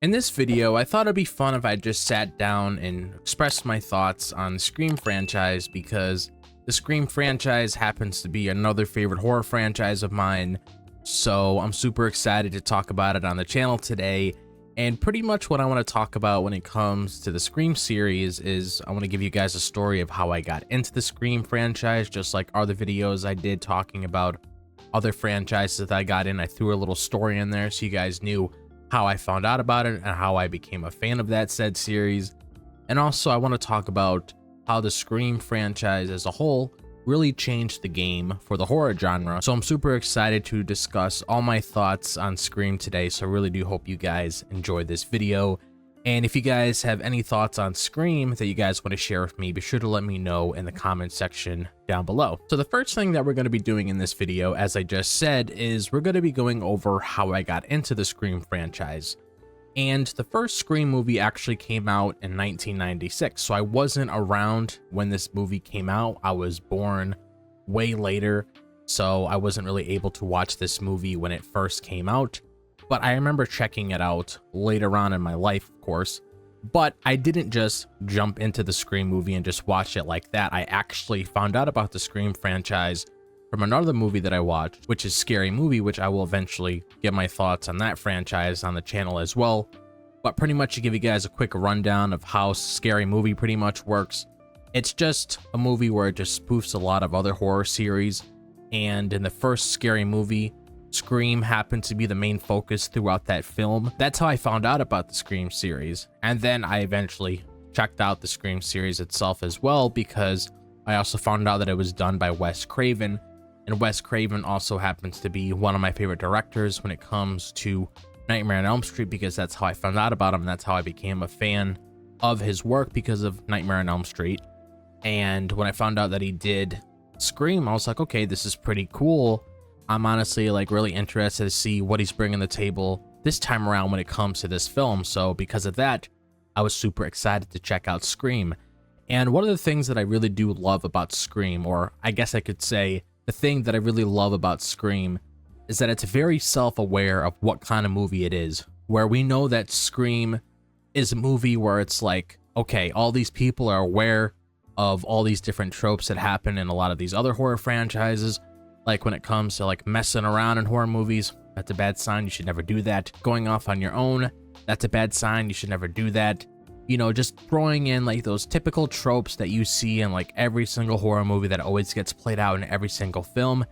In this video, I thought it'd be fun if I just sat down and expressed my thoughts on the Scream franchise, because the Scream franchise happens to be another favorite horror franchise of mine. So I'm super excited to talk about it on the channel today. And pretty much what I want to talk about when it comes to the Scream series is I want to give you guys a story of how I got into the Scream franchise, just like other videos I did talking about other franchises that I got in. I threw a little story in there so you guys knew how I found out about it and how I became a fan of that said series. And also I want to talk about how the Scream franchise as a whole really changed the game for the horror genre. So I'm super excited to discuss all my thoughts on Scream today, so I really do hope you guys enjoy this video. And if you guys have any thoughts on Scream that you guys want to share with me, be sure to let me know in the comment section down below. So the first thing that we're going to be doing in this video, as I just said, is we're going to be going over how I got into the Scream franchise. And the first Scream movie actually came out in 1996, so I wasn't around when this movie came out. I was born way later, so I wasn't really able to watch this movie when it first came out. But I remember checking it out later on in my life, of course. But I didn't just jump into the Scream movie and just watch it like that. I actually found out about the Scream franchise from another movie that I watched, which is Scary Movie, which I will eventually get my thoughts on that franchise on the channel as well. But pretty much to give you guys a quick rundown of how Scary Movie pretty much works. It's just a movie where it just spoofs a lot of other horror series. And in the first Scary Movie, Scream happened to be the main focus throughout that film. That's how I found out about the Scream series. And then I eventually checked out the Scream series itself as well, because I also found out that it was done by Wes Craven. And Wes Craven also happens to be one of my favorite directors when it comes to Nightmare on Elm Street, because that's how I found out about him. That's how I became a fan of his work, because of Nightmare on Elm Street. And when I found out that he did Scream, I was like, okay, this is pretty cool. I'm honestly like really interested to see what he's bringing to the table this time around when it comes to this film. So because of that, I was super excited to check out Scream. And one of the things that I really do love about Scream, or I guess I could say the thing that I really love about Scream, is that it's very self-aware of what kind of movie it is. Where we know that Scream is a movie where it's like, okay, all these people are aware of all these different tropes that happen in a lot of these other horror franchises. Like when it comes to like messing around in horror movies, that's a bad sign. You should never do that. Going off on your own, that's a bad sign. You should never do that. You know, just throwing in like those typical tropes that you see in like every single horror movie that always gets played out in every single film.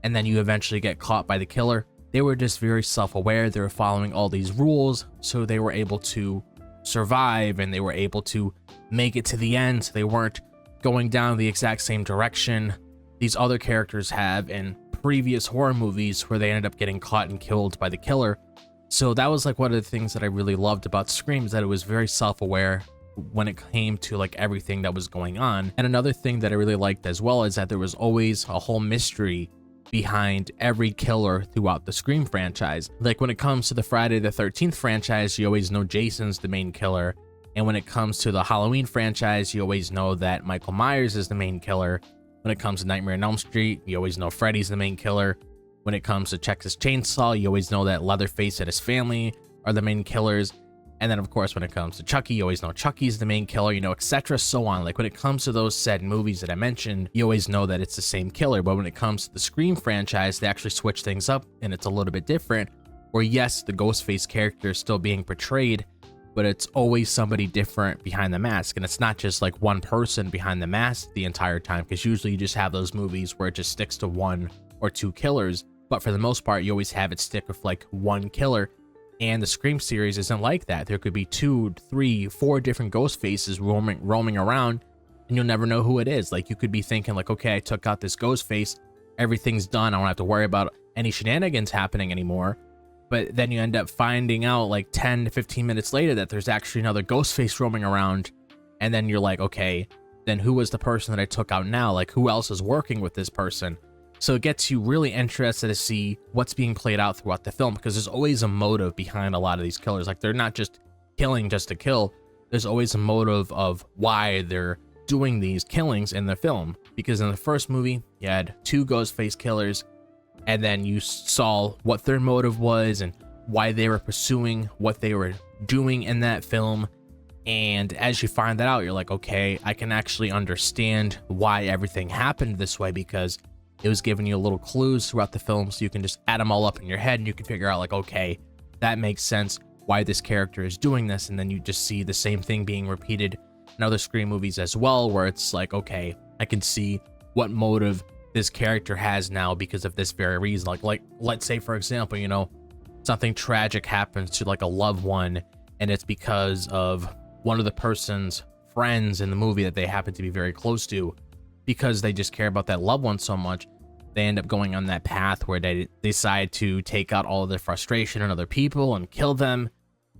And then you eventually get caught by the killer. They were just very self-aware. They were following all these rules, so they were able to survive and they were able to make it to the end. So they weren't going down the exact same direction these other characters have in previous horror movies where they ended up getting caught and killed by the killer. So that was like one of the things that I really loved about Scream, is that it was very self-aware when it came to like everything that was going on. And another thing that I really liked as well is that there was always a whole mystery behind every killer throughout the Scream franchise. Like when it comes to the Friday the 13th franchise, you always know Jason's the main killer. And when it comes to the Halloween franchise, you always know that Michael Myers is the main killer. When it comes to Nightmare on Elm Street, you always know Freddy's the main killer. When it comes to Texas Chainsaw, you always know that Leatherface and his family are the main killers. And then, of course, when it comes to Chucky, you always know Chucky's the main killer, you know, etc. so on. Like when it comes to those said movies that I mentioned, you always know that it's the same killer. But when it comes to the Scream franchise, they actually switch things up and it's a little bit different. Where yes, the ghostface character is still being portrayed, but it's always somebody different behind the mask. And it's not just like one person behind the mask the entire time, because usually you just have those movies where it just sticks to one or two killers. But for the most part, you always have it stick with like one killer. And the Scream series isn't like that. There could be 2, 3, 4 different ghost faces roaming around, and you'll never know who it is. Like you could be thinking like, okay, I took out this ghost face, everything's done, I don't have to worry about any shenanigans happening anymore. But then you end up finding out like 10 to 15 minutes later that there's actually another ghost face roaming around. And then you're like, okay, then who was the person that I took out now? Like who else is working with this person? So it gets you really interested to see what's being played out throughout the film, because there's always a motive behind a lot of these killers. Like they're not just killing just to kill. There's always a motive of why they're doing these killings in the film. Because in the first movie, you had 2 ghost face killers, and then you saw what their motive was and why they were pursuing what they were doing in that film. And as you find that out, you're like, okay, I can actually understand why everything happened this way, because it was giving you little clues throughout the film, so you can just add them all up in your head and you can figure out like, okay, that makes sense why this character is doing this. And then you just see the same thing being repeated in other Scream movies as well, where it's like, okay, I can see what motive this character has now because of this very reason. Like let's say, for example, you know, something tragic happens to like a loved one, and it's because of one of the person's friends in the movie that they happen to be very close to. Because they just care about that loved one so much, they end up going on that path where they decide to take out all of their frustration on other people and kill them.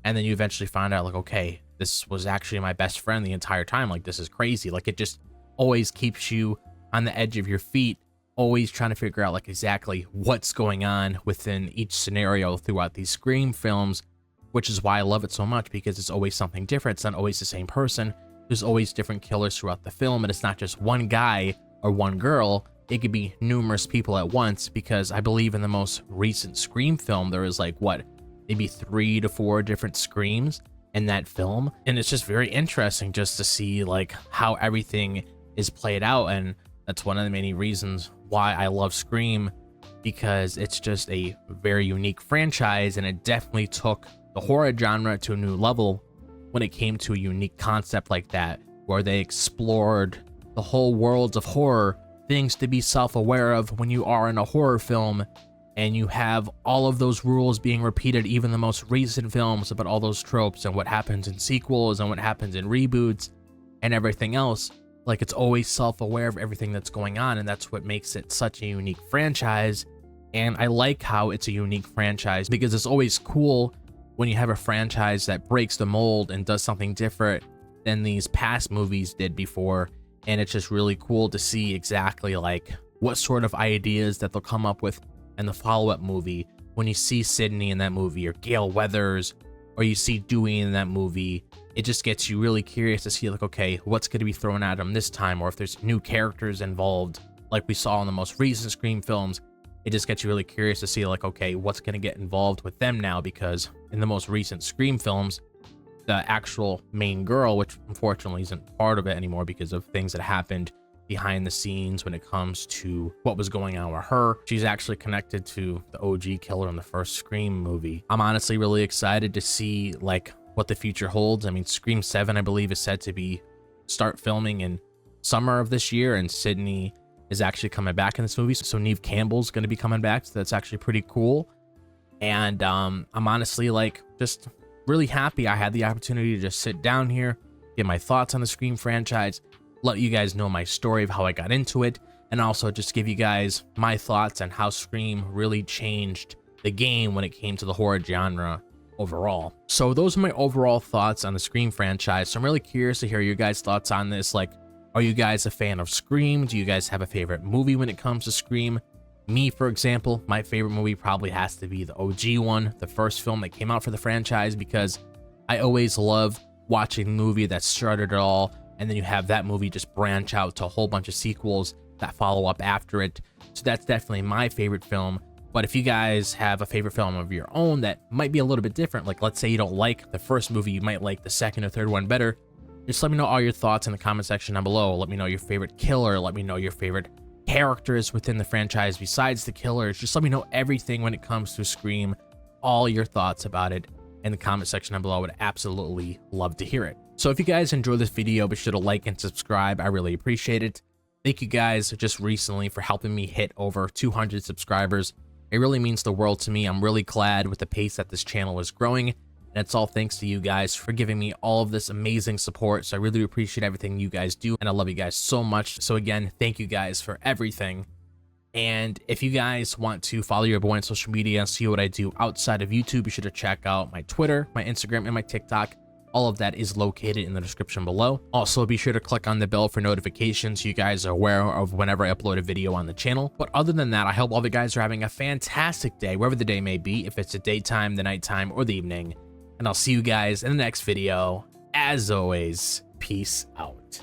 And then you eventually find out like, okay, this was actually my best friend the entire time. Like, this is crazy. Like, it just always keeps you on the edge of your feet, always trying to figure out like exactly what's going on within each scenario throughout these Scream films, which is why I love it so much, because it's always something different. It's not always the same person. There's always different killers throughout the film, and it's not just one guy or one girl. It could be numerous people at once, because I believe in the most recent Scream film, there is like, what, maybe 3 to 4 different Screams in that film. And it's just very interesting just to see like how everything is played out. And that's one of the many reasons why I love Scream, because it's just a very unique franchise, and it definitely took the horror genre to a new level when it came to a unique concept like that, where they explored the whole worlds of horror, things to be self-aware of when you are in a horror film, and you have all of those rules being repeated, even the most recent films, about all those tropes and what happens in sequels and what happens in reboots and everything else. Like, it's always self-aware of everything that's going on, and that's what makes it such a unique franchise. And I like how it's a unique franchise, because it's always cool when you have a franchise that breaks the mold and does something different than these past movies did before. And it's just really cool to see exactly like what sort of ideas that they'll come up with in the follow-up movie. When you see Sydney in that movie, or Gale Weathers, or you see Dewey in that movie, it just gets you really curious to see like, okay, what's going to be thrown at them this time, or if there's new characters involved like we saw in the most recent Scream films. It just gets you really curious to see like, okay, what's going to get involved with them now, because in the most recent Scream films, the actual main girl, which unfortunately isn't part of it anymore because of things that happened behind the scenes when it comes to what was going on with her, she's actually connected to the OG killer in the first Scream movie. I'm honestly really excited to see like what the future holds. I mean, Scream 7, I believe, is set to start filming in summer of this year, and Sydney is actually coming back in this movie, so Neve Campbell's going to be coming back, so that's actually pretty cool. And I'm honestly like just really happy I had the opportunity to just sit down here, get my thoughts on the Scream franchise, let you guys know my story of how I got into it, and also just give you guys my thoughts on how Scream really changed the game when it came to the horror genre overall. So those are my overall thoughts on the Scream franchise. So I'm really curious to hear your guys' thoughts on this. Like, are you guys a fan of Scream? Do you guys have a favorite movie when it comes to Scream? Me, for example, my favorite movie probably has to be the OG one, the first film that came out for the franchise, because I always love watching the movie that started it all, and then you have that movie just branch out to a whole bunch of sequels that follow up after it. So that's definitely my favorite film. But if you guys have a favorite film of your own that might be a little bit different, like let's say you don't like the first movie, you might like the second or third one better, just let me know all your thoughts in the comment section down below. Let me know your favorite killer. Let me know your favorite characters within the franchise besides the killers. Just let me know everything when it comes to Scream, all your thoughts about it in the comment section down below. I would absolutely love to hear it. So if you guys enjoyed this video, be sure to like and subscribe. I really appreciate it. Thank you guys just recently for helping me hit over 200 subscribers. It really means the world to me. I'm really glad with the pace that this channel is growing. And it's all thanks to you guys for giving me all of this amazing support. So I really appreciate everything you guys do, and I love you guys so much. So again, thank you guys for everything. And if you guys want to follow your boy on social media and see what I do outside of YouTube, be sure to check out my Twitter, my Instagram, and my TikTok. All of that is located in the description below. Also, be sure to click on the bell for notifications so you guys are aware of whenever I upload a video on the channel. But other than that, I hope all the guys are having a fantastic day, wherever the day may be, if it's the daytime, the nighttime, or the evening. And I'll see you guys in the next video. As always, peace out.